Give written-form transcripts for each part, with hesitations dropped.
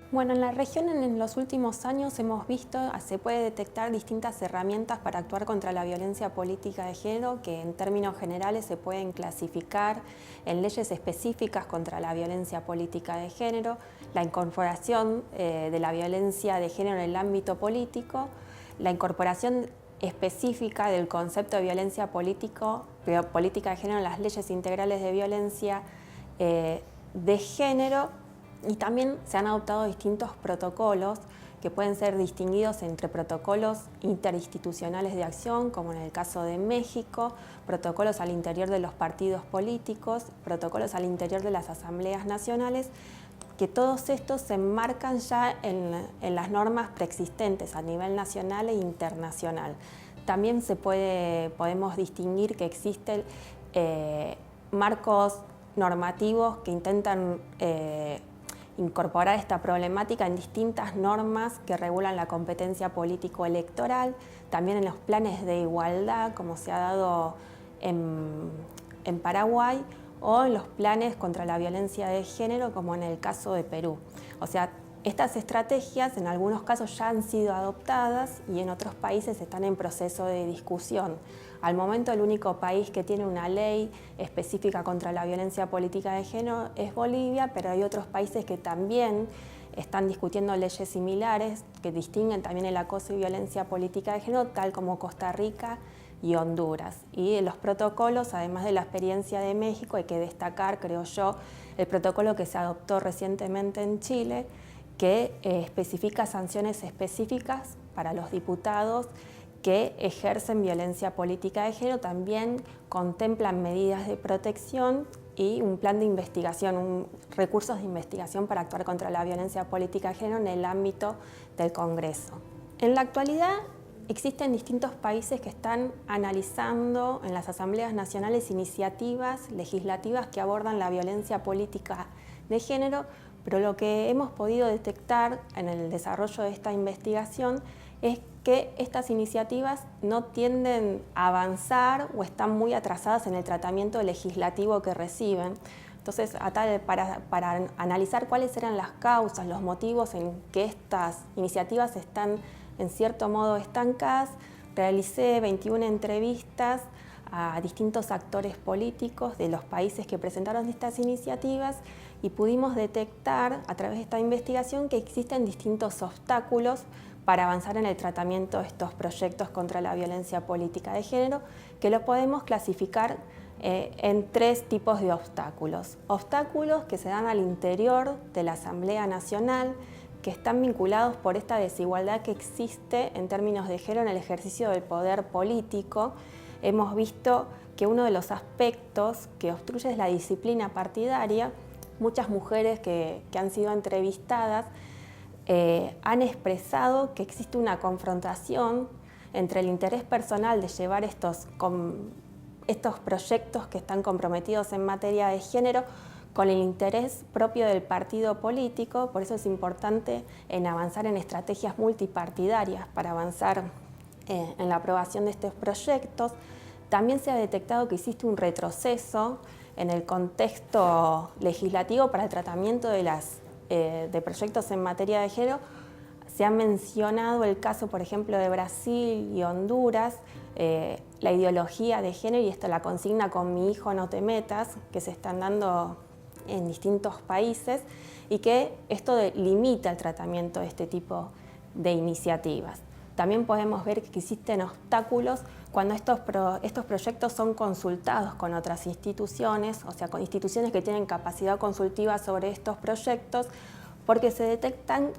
Bueno, en la región en los últimos años hemos visto, se puede detectar distintas herramientas para actuar contra la violencia política de género que en términos generales se pueden clasificar en leyes específicas contra la violencia política de género, la incorporación de la violencia de género en el ámbito político, la incorporación específica del concepto de violencia política de género en las leyes integrales de violencia de género. Y también se han adoptado distintos protocolos que pueden ser distinguidos entre protocolos interinstitucionales de acción, como en el caso de México, protocolos al interior de los partidos políticos, protocolos al interior de las asambleas nacionales, que todos estos se enmarcan ya en las normas preexistentes a nivel nacional e internacional. También podemos distinguir que existen marcos normativos que intentan incorporar esta problemática en distintas normas que regulan la competencia político-electoral, también en los planes de igualdad, como se ha dado en Paraguay, o en los planes contra la violencia de género, como en el caso de Perú. O sea, estas estrategias en algunos casos ya han sido adoptadas y en otros países están en proceso de discusión. Al momento el único país que tiene una ley específica contra la violencia política de género es Bolivia, pero hay otros países que también están discutiendo leyes similares que distinguen también el acoso y violencia política de género, tal como Costa Rica y Honduras. Y de los protocolos, además de la experiencia de México, hay que destacar, creo yo, el protocolo que se adoptó recientemente en Chile, que especifica sanciones específicas para los diputados que ejercen violencia política de género. También contemplan medidas de protección y un plan de investigación, recursos de investigación para actuar contra la violencia política de género en el ámbito del Congreso. En la actualidad existen distintos países que están analizando en las asambleas nacionales iniciativas legislativas que abordan la violencia política de género, pero lo que hemos podido detectar en el desarrollo de esta investigación es que estas iniciativas no tienden a avanzar o están muy atrasadas en el tratamiento legislativo que reciben. Entonces, para analizar cuáles eran las causas, los motivos en que estas iniciativas están en cierto modo estancadas, realicé 21 entrevistas a distintos actores políticos de los países que presentaron estas iniciativas y pudimos detectar a través de esta investigación que existen distintos obstáculos para avanzar en el tratamiento de estos proyectos contra la violencia política de género, que lo podemos clasificar en tres tipos de obstáculos. Obstáculos que se dan al interior de la Asamblea Nacional, que están vinculados por esta desigualdad que existe en términos de género en el ejercicio del poder político. Hemos visto que uno de los aspectos que obstruye es la disciplina partidaria. Muchas mujeres que han sido entrevistadas han expresado que existe una confrontación entre el interés personal de llevar estos proyectos que están comprometidos en materia de género con el interés propio del partido político. Por eso es importante avanzar en estrategias multipartidarias para avanzar en la aprobación de estos proyectos. También se ha detectado que existe un retroceso en el contexto legislativo para el tratamiento de proyectos en materia de género. Se ha mencionado el caso, por ejemplo, de Brasil y Honduras, la ideología de género y la consigna "con mi hijo no te metas", que se están dando en distintos países y que esto limita el tratamiento de este tipo de iniciativas. También podemos ver que existen obstáculos cuando estos proyectos son consultados con otras instituciones, o sea, con instituciones que tienen capacidad consultiva sobre estos proyectos, porque se detectan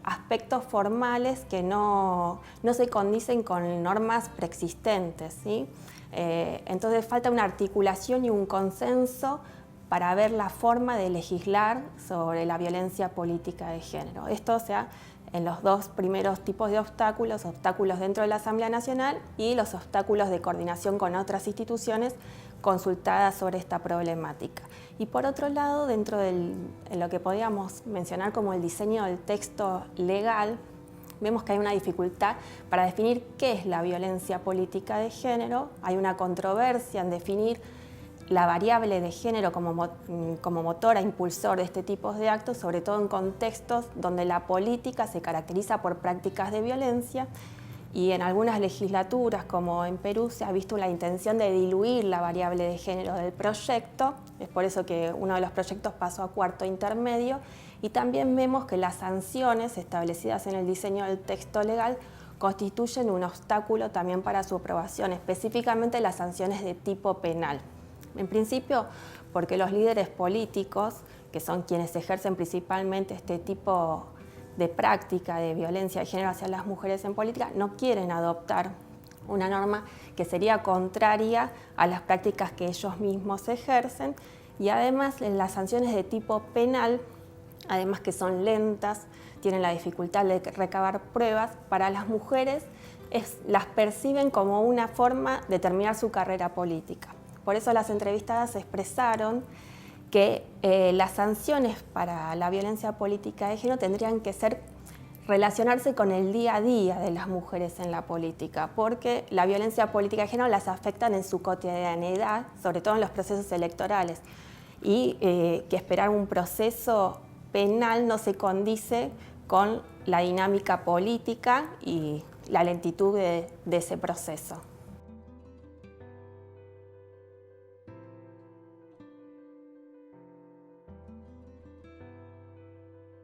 aspectos formales que no se condicen con normas preexistentes, ¿sí? Entonces falta una articulación y un consenso para ver la forma de legislar sobre la violencia política de género. Esto, o sea, en los dos primeros tipos de obstáculos dentro de la Asamblea Nacional y los obstáculos de coordinación con otras instituciones consultadas sobre esta problemática. Y por otro lado, dentro de lo que podríamos mencionar como el diseño del texto legal, vemos que hay una dificultad para definir qué es la violencia política de género. Hay una controversia en definir la variable de género como motor e impulsor de este tipo de actos, sobre todo en contextos donde la política se caracteriza por prácticas de violencia, y en algunas legislaturas, como en Perú, se ha visto la intención de diluir la variable de género del proyecto. Es por eso que uno de los proyectos pasó a cuarto intermedio, y también vemos que las sanciones establecidas en el diseño del texto legal constituyen un obstáculo también para su aprobación, específicamente las sanciones de tipo penal. En principio, porque los líderes políticos, que son quienes ejercen principalmente este tipo de práctica de violencia de género hacia las mujeres en política, no quieren adoptar una norma que sería contraria a las prácticas que ellos mismos ejercen, y además las sanciones de tipo penal, además que son lentas, tienen la dificultad de recabar pruebas, para las mujeres las perciben como una forma de terminar su carrera política. Por eso las entrevistadas expresaron que las sanciones para la violencia política de género tendrían que relacionarse con el día a día de las mujeres en la política, porque la violencia política de género las afectan en su cotidianidad, sobre todo en los procesos electorales, y que esperar un proceso penal no se condice con la dinámica política y la lentitud de ese proceso.